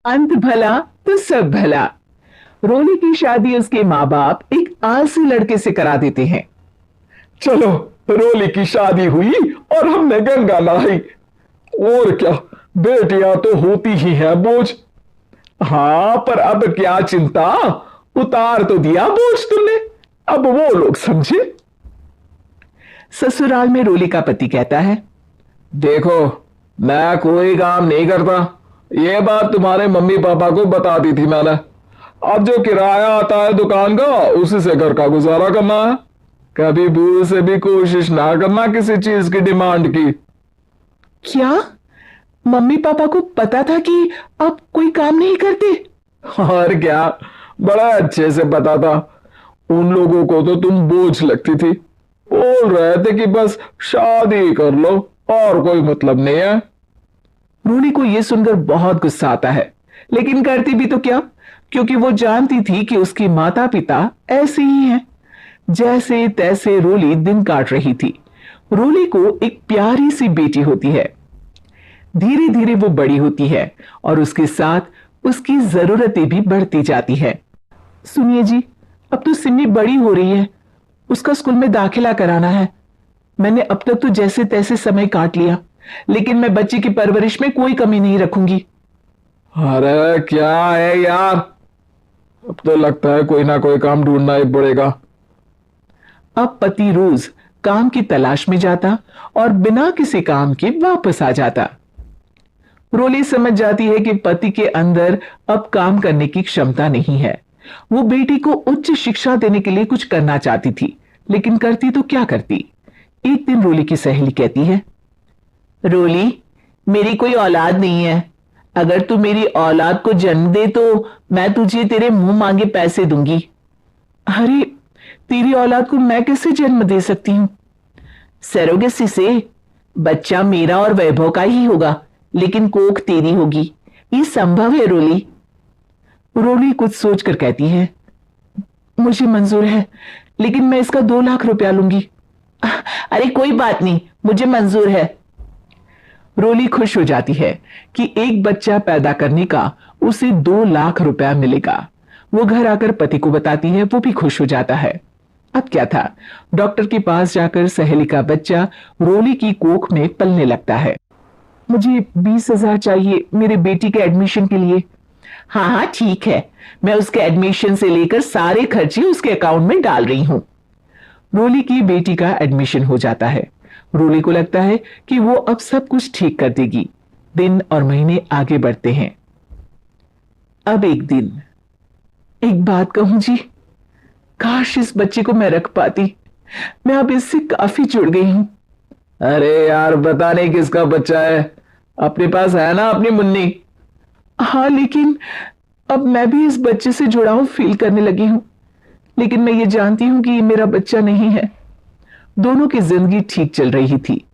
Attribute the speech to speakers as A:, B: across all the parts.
A: अंत भला तो सब भला। रोली की शादी उसके माँ बाप एक आलसी लड़के से करा देते हैं।
B: चलो, रोली की शादी हुई और हमने गंगा नहाई। और क्या, बेटियां तो होती ही है बोझ। हाँ, पर अब क्या चिंता, उतार तो दिया बोझ तुमने, अब वो लोग समझे।
A: ससुराल में रोली का पति कहता है,
B: देखो, मैं कोई काम नहीं करता, ये बात तुम्हारे मम्मी पापा को बता दी थी मैंने। अब जो किराया आता है दुकान का, उसी से घर का गुजारा करना है। कभी भूल से भी कोशिश ना करना किसी चीज की डिमांड की।
A: क्या मम्मी पापा को पता था कि आप कोई काम नहीं करते?
B: और क्या, बड़ा अच्छे से पता था। उन लोगों को तो तुम बोझ लगती थी, बोल रहे थे कि बस शादी कर लो और कोई मतलब नहीं है।
A: रोली को यह सुनकर बहुत गुस्सा आता है, लेकिन करती भी तो क्या, क्योंकि वो जानती थी कि उसके माता पिता ऐसे ही हैं। जैसे तैसे रोली दिन काट रही थी। रोली को एक प्यारी सी बेटी होती है। धीरे धीरे वो बड़ी होती है और उसके साथ उसकी जरूरतें भी बढ़ती जाती है। सुनिए जी, अब तो सिन्नी बड़ी हो रही है, उसका स्कूल में दाखिला कराना है। मैंने अब तक तो जैसे तैसे समय काट लिया, लेकिन मैं बच्चे की परवरिश में कोई कमी नहीं रखूंगी।
B: अरे क्या है यार, अब तो लगता है कोई ना कोई काम ढूंढना ही पड़ेगा।
A: अब पति रोज काम की तलाश में जाता और बिना किसी काम के वापस आ जाता। रोली समझ जाती है कि पति के अंदर अब काम करने की क्षमता नहीं है। वो बेटी को उच्च शिक्षा देने के लिए कुछ करना चाहती थी, लेकिन करती तो क्या करती। एक दिन रोली की सहेली कहती है, रोली, मेरी कोई औलाद नहीं है। अगर तू मेरी औलाद को जन्म दे तो मैं तुझे तेरे मुंह मांगे पैसे दूंगी। अरे, तेरी औलाद को मैं कैसे जन्म दे सकती हूं? सरोगेसी से। बच्चा मेरा और वैभव का ही होगा, लेकिन कोख तेरी होगी। ये संभव है रोली। रोली कुछ सोचकर कहती है, मुझे मंजूर है, लेकिन मैं इसका 2 लाख रुपया लूंगी। अरे कोई बात नहीं, मुझे मंजूर है। रोली खुश हो जाती है कि एक बच्चा पैदा करने का उसे 2 लाख रुपया मिलेगा। वो घर आकर पति को बताती है, वो भी खुश हो जाता है। अब क्या था, डॉक्टर के पास जाकर सहेली का बच्चा रोली की कोख में पलने लगता है। मुझे 20,000 चाहिए मेरे बेटी के एडमिशन के लिए। हाँ हाँ ठीक है, मैं उसके एडमिशन से लेकर सारे खर्चे उसके अकाउंट में डाल रही हूं। रोली की बेटी का एडमिशन हो जाता है। रोली को लगता है कि वो अब सब कुछ ठीक कर देगी। दिन और महीने आगे बढ़ते हैं। अब एक दिन, एक बात कहूं जी, काश इस बच्चे को मैं रख पाती। मैं अब इससे काफी जुड़ गई हूं।
B: अरे यार, बता नहीं किसका बच्चा है, अपने पास है ना अपनी मुन्नी।
A: हाँ, लेकिन अब मैं भी इस बच्चे से जुड़ाव फील करने लगी हूं। लेकिन मैं ये जानती हूं कि ये मेरा बच्चा नहीं है। दोनों की जिंदगी ठीक चल रही थी,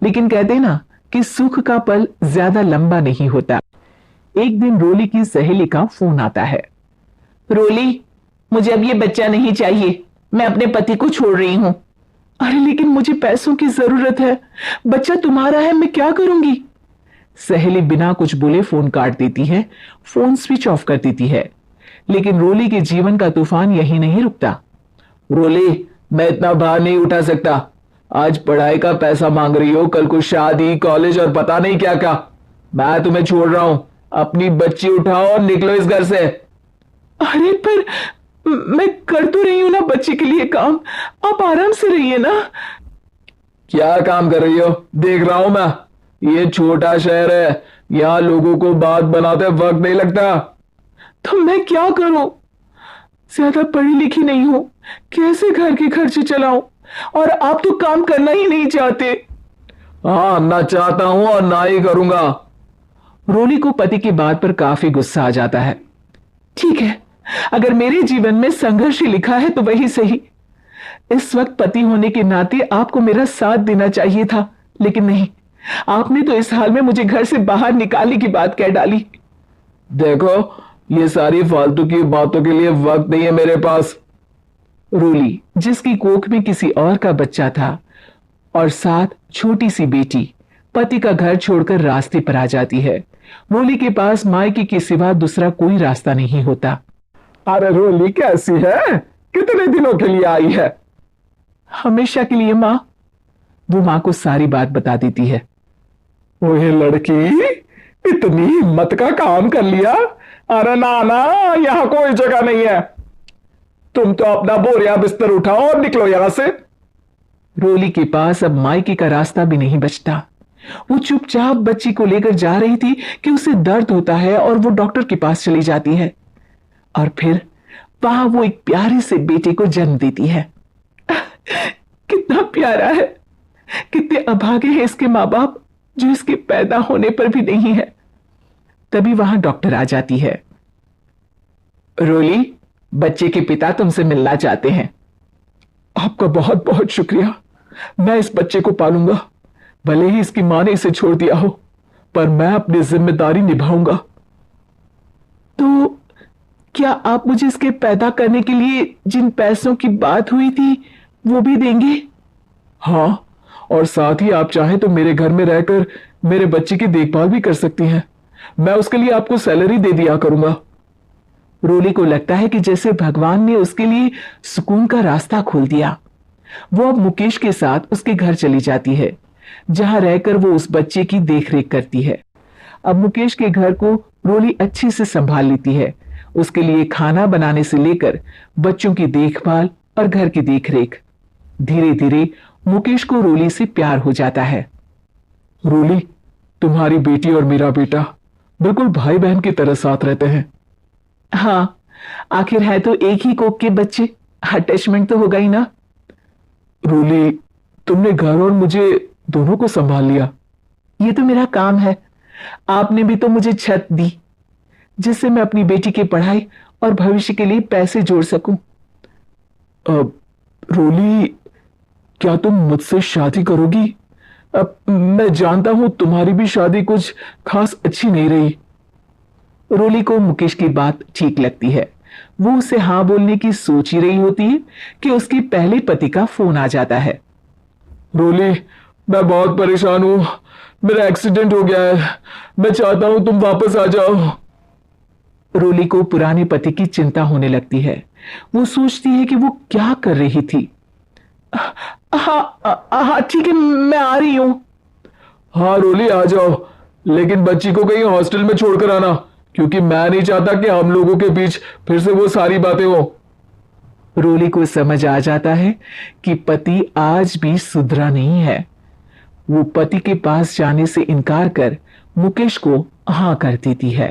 A: लेकिन कहते ना कि सुख का पल ज्यादा लंबा नहीं होता। एक दिन रोली की सहेली का फोन आता है। रोली, मुझे अब ये बच्चा नहीं चाहिए, मैं अपने पति को छोड़ रही हूं। अरे लेकिन मुझे पैसों की जरूरत है, बच्चा तुम्हारा है, मैं क्या करूंगी? सहेली बिना कुछ बोले फोन काट देती है, फोन स्विच ऑफ कर देती है। लेकिन रोली के जीवन का तूफान यही नहीं रुकता।
B: रोली, मैं इतना भार नहीं उठा सकता। आज पढ़ाई का पैसा मांग रही हो, कल को शादी, कॉलेज और पता नहीं क्या क्या। मैं तुम्हें छोड़ रहा हूं, अपनी बच्ची उठाओ और निकलो इस घर से।
A: अरे पर मैं कर तो रही हूं ना बच्चे के लिए काम, आप आराम से रहिए ना।
B: क्या काम कर रही हो, देख रहा हूं मैं। ये छोटा शहर है, यहां लोगों को बात बनाते वक्त नहीं लगता।
A: तो मैं क्या करूं? ज्यादा पढ़ी लिखी नहीं हूं, कैसे घर के खर्चे चलाऊं? और आप तो काम करना ही नहीं चाहते।
B: हाँ, ना चाहता हूं और ना ही करूंगा।
A: रोली को पति की बात पर काफी गुस्सा आ जाता है। ठीक है, अगर मेरे जीवन में संघर्ष ही लिखा है तो वही सही। इस वक्त पति होने के नाते आपको मेरा साथ देना चाहिए था, लेकिन नहीं, आपने तो इस हाल में मुझे घर से बाहर निकालने की बात कह डाली।
B: देखो, ये सारी फालतू की बातों के लिए वक्त नहीं है मेरे पास।
A: रोली, जिसकी कोख में किसी और का बच्चा था और साथ छोटी सी बेटी, पति का घर छोड़कर रास्ते पर आ जाती है। रोली के पास मायके के सिवा दूसरा कोई रास्ता नहीं होता।
B: अरे रोली कैसी है? कितने दिनों के लिए आई है?
A: हमेशा के लिए माँ। वो माँ को सारी बात बता देती है।
B: ओए लड़की, इतनी हिम्मत का काम कर लिया। अरे ना ना, यहां कोई जगह नहीं है। तुम तो अपना बोरिया बिस्तर उठाओ और निकलो यहां से।
A: रोली के पास अब मायके का रास्ता भी नहीं बचता। वो चुपचाप बच्ची को लेकर जा रही थी कि उसे दर्द होता है और वो डॉक्टर के पास चली जाती है और फिर वहां वो एक प्यारे से बेटे को जन्म देती है। कितना प्यारा है, कितने अभागे हैं इसके माँ बाप जो इसके पैदा होने पर भी नहीं है। तभी वहां डॉक्टर आ जाती है। रोली, बच्चे के पिता तुमसे मिलना चाहते हैं।
B: आपका बहुत बहुत शुक्रिया। मैं इस बच्चे को पालूंगा, भले ही इसकी मां ने इसे छोड़ दिया हो, पर मैं अपनी जिम्मेदारी निभाऊंगा।
A: तो क्या आप मुझे इसके पैदा करने के लिए जिन पैसों की बात हुई थी वो भी देंगे?
B: हाँ, और साथ ही आप चाहें तो मेरे घर में रहकर मेरे बच्चे की देखभाल भी कर सकती हैं। मैं उसके लिए आपको सैलरी दे दिया करूंगा।
A: रोली को लगता है कि जैसे भगवान ने उसके लिए सुकून का रास्ता खोल दिया। वो अब मुकेश के साथ उसके घर चली जाती है, जहां रहकर वो उस बच्चे की देखरेख करती है। अब मुकेश के घर को रोली अच्छे से संभाल लेती है। उसके लिए खाना बनाने से लेकर बच्चों की देखभाल और घर की देखरेख। धीरे धीरे मुकेश को रोली से प्यार हो जाता है।
B: रोली, तुम्हारी बेटी और मेरा बेटा बिल्कुल भाई बहन की तरह साथ रहते हैं।
A: हाँ, आखिर है तो एक ही कोख के बच्चे, अटैचमेंट तो होगा ही ना।
B: रोली, तुमने घर और मुझे दोनों को संभाल लिया।
A: ये तो मेरा काम है। आपने भी तो मुझे छत दी जिससे मैं अपनी बेटी की पढ़ाई और भविष्य के लिए पैसे जोड़ सकूं।
B: रोली, क्या तुम मुझसे शादी करोगी? अब मैं जानता हूं तुम्हारी भी शादी कुछ खास अच्छी नहीं रही।
A: रोली को मुकेश की बात ठीक लगती है। वो उसे हाँ बोलने की सोच ही रही होती है कि उसके पहले पति का फोन आ जाता है।
B: रोली, मैं बहुत परेशान हूं। मेरा एक्सीडेंट हो गया है। मैं चाहता हूं तुम वापस आ जाओ।
A: रोली को पुराने पति की चिंता होने लगती है। वो सोचती है कि वो क्या कर रही थी। हाँ ठीक है, मैं आ रही हूं।
B: हाँ रोली, आ जाओ, लेकिन बच्ची को कहीं हॉस्टल में छोड़कर आना, क्योंकि मैं नहीं चाहता कि हम लोगों के बीच फिर से वो सारी बातें हो।
A: रोली को समझ आ जाता है कि पति आज भी सुधरा नहीं है। वो पति के पास जाने से इनकार कर मुकेश को हाँ कर देती है।